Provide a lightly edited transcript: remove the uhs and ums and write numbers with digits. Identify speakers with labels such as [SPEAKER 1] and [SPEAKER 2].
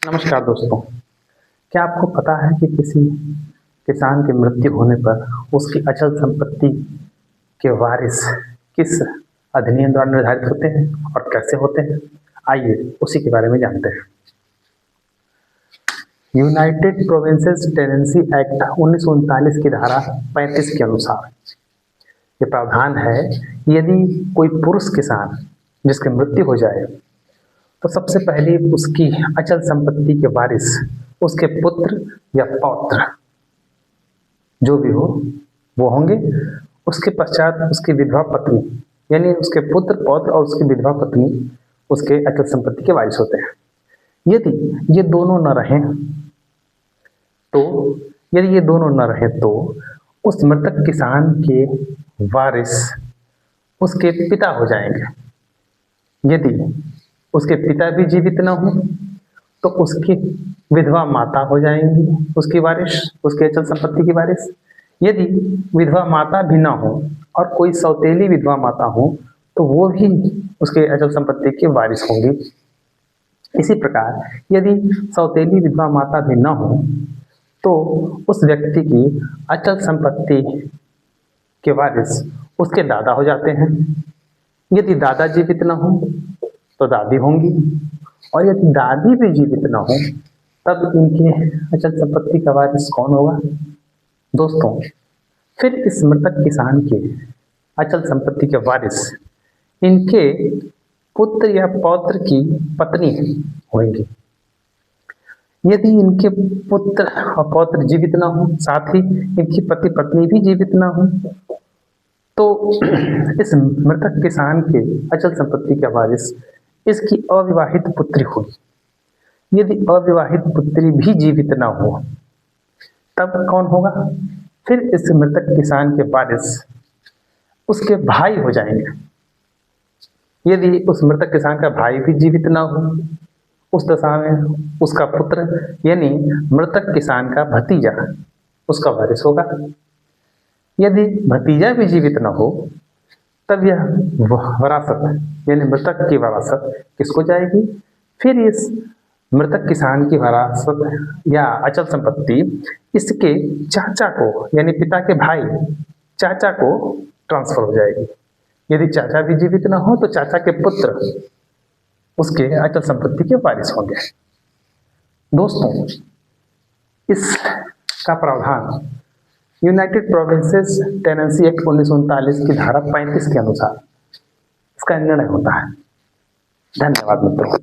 [SPEAKER 1] नमस्कार दोस्तों। क्या आपको पता है कि किसी किसान की मृत्यु होने पर उसकी अचल संपत्ति के वारिस किस अधिनियम द्वारा निर्धारित होते हैं और कैसे होते हैं? आइए उसी के बारे में जानते हैं। यूनाइटेड प्रोविंसेस टेनेंसी एक्ट 1939 की धारा 35 के अनुसार ये प्रावधान है, यदि कोई पुरुष किसान जिसकी मृत्यु हो जाए तो सबसे पहले उसकी अचल संपत्ति के वारिस उसके पुत्र या पौत्र जो भी हो वो होंगे। उसके पश्चात उसकी विधवा पत्नी यानी उसके पुत्र पौत्र और उसकी विधवा पत्नी उसके अचल संपत्ति के वारिस होते हैं। यदि ये दोनों न रहें तो उस मृतक किसान के वारिस उसके पिता हो जाएंगे। यदि उसके पिता भी जीवित न हो तो उसकी विधवा माता हो जाएंगी उसकी वारिस, उसके अचल संपत्ति की वारिस। यदि विधवा माता भी ना हो और कोई सौतेली विधवा माता हो तो वो भी उसके अचल संपत्ति की वारिस होंगी। इसी प्रकार यदि सौतेली विधवा माता भी ना हो तो उस व्यक्ति की अचल संपत्ति के वारिस उसके दादा हो जाते हैं। यदि दादा जीवित न हो तो दादी होंगी, और यदि दादी भी जीवित न हो तब इनके अचल संपत्ति का वारिस कौन होगा? दोस्तों, फिर इस मृतक किसान के अचल संपत्ति के वारिस इनके पुत्र या पौत्र की पत्नी होंगी। यदि इनके पुत्र और पौत्र जीवित न हो, साथ ही इनकी पति पत्नी भी जीवित न हो, तो इस मृतक किसान के अचल संपत्ति का वारिस इसकी अविवाहित पुत्री होगी। यदि अविवाहित पुत्री भी जीवित न हो तब कौन होगा? फिर इस मृतक किसान के वारिस उसके भाई हो जाएंगे। यदि उस मृतक किसान का भाई भी जीवित न हो, उस दशा में उसका पुत्र यानी मृतक किसान का भतीजा उसका वारिस होगा। यदि भतीजा भी जीवित न हो तब यह वरासत यानी मृतक की वरासत किसको जाएगी? फिर इस मृतक किसान की वरासत या अचल संपत्ति इसके चाचा को यानी पिता के भाई चाचा को ट्रांसफर हो जाएगी। यदि चाचा भी जीवित न हो तो चाचा के पुत्र उसके अचल संपत्ति के वारिस होंगे। दोस्तों, इसका प्रावधान यूनाइटेड प्रोविंसेस टेनेंसी एक्ट 1939 की धारा 35 के अनुसार इसका निर्णय होता है। धन्यवाद मित्रों।